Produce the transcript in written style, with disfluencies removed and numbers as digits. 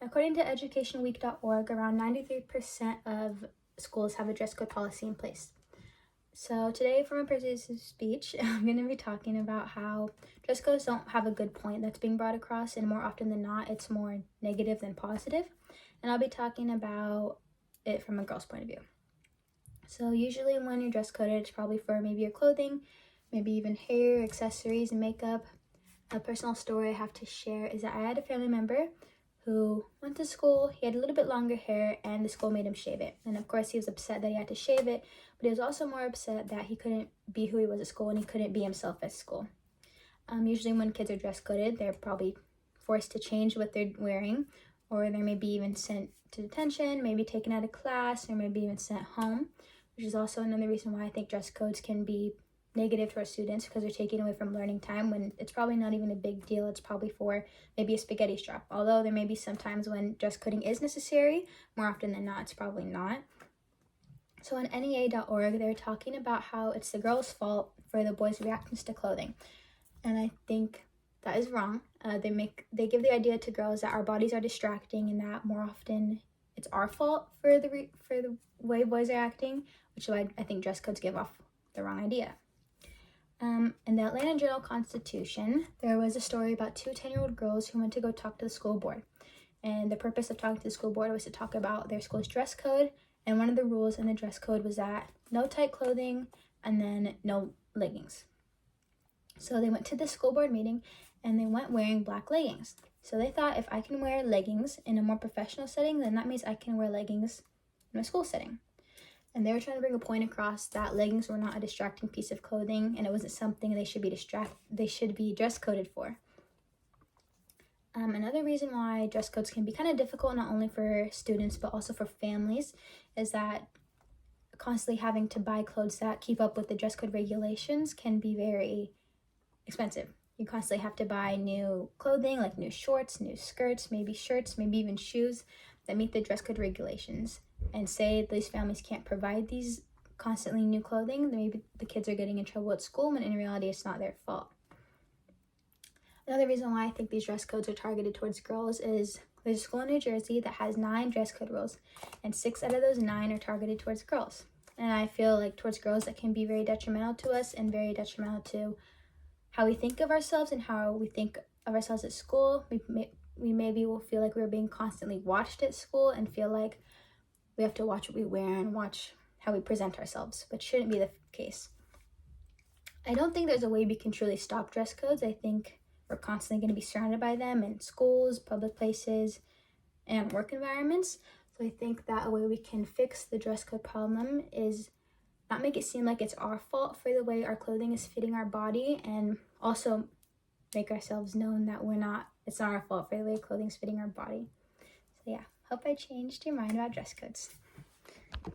According to educationweek.org, around 93% of schools have a dress code policy in place. So today, for my persuasive speech, I'm going to be talking about how dress codes don't have a good point that's being brought across, and more often than not, it's more negative than positive. And I'll be talking about it from a girl's point of view. So usually when you're dress coded, it's probably for maybe your clothing, maybe even hair, accessories, and makeup. A personal story I have to share is that I had a family member who went to school. He had a little bit longer hair and the school made him shave it. And of course he was upset that he had to shave it, but he was also more upset that he couldn't be who he was at school and he couldn't be himself at school. Usually when kids are dress coded, they're probably forced to change what they're wearing, or they may be even sent to detention, maybe taken out of class, or maybe even sent home, which is also another reason why I think dress codes can be negative to our students, because they're taking away from learning time when it's probably not even a big deal. It's probably for maybe a spaghetti strap, although there may be some times when dress coding is necessary. More often than not, it's probably not. So on NEA.org, they're talking about how it's the girls' fault for the boys' reactions to clothing, and I think that is wrong. They give the idea to girls that our bodies are distracting and that more often it's our fault for the way boys are acting, which is why I think dress codes give off the wrong idea. In the Atlanta Journal-Constitution, there was a story about two 10-year-old girls who went to go talk to the school board. And the purpose of talking to the school board was to talk about their school's dress code. And one of the rules in the dress code was that no tight clothing and then no leggings. So they went to the school board meeting and they went wearing black leggings. So they thought, if I can wear leggings in a more professional setting, then that means I can wear leggings in a school setting. And they were trying to bring a point across that leggings were not a distracting piece of clothing, and it wasn't something they should be dress coded for. Another reason why dress codes can be kind of difficult, not only for students but also for families, is that constantly having to buy clothes that keep up with the dress code regulations can be very expensive. You constantly have to buy new clothing, like new shorts, new skirts, maybe shirts, maybe even shoes that meet the dress code regulations. And say these families can't provide these constantly new clothing, then maybe the kids are getting in trouble at school when in reality it's not their fault. Another reason why I think these dress codes are targeted towards girls is there's a school in New Jersey that has 9 dress code rules, and 6 out of those 9 are targeted towards girls. And I feel like towards girls that can be very detrimental to us and very detrimental to how we think of ourselves and how we think of ourselves at school. We maybe will feel like we're being constantly watched at school and feel like we have to watch what we wear and watch how we present ourselves, but shouldn't be the case. I don't think there's a way we can truly stop dress codes. I think we're constantly going to be surrounded by them in schools, public places, and work environments. So I think that a way we can fix the dress code problem is not make it seem like it's our fault for the way our clothing is fitting our body, and also make ourselves known that it's not our fault for the way clothing is fitting our body. So yeah, hope I changed your mind about dress codes.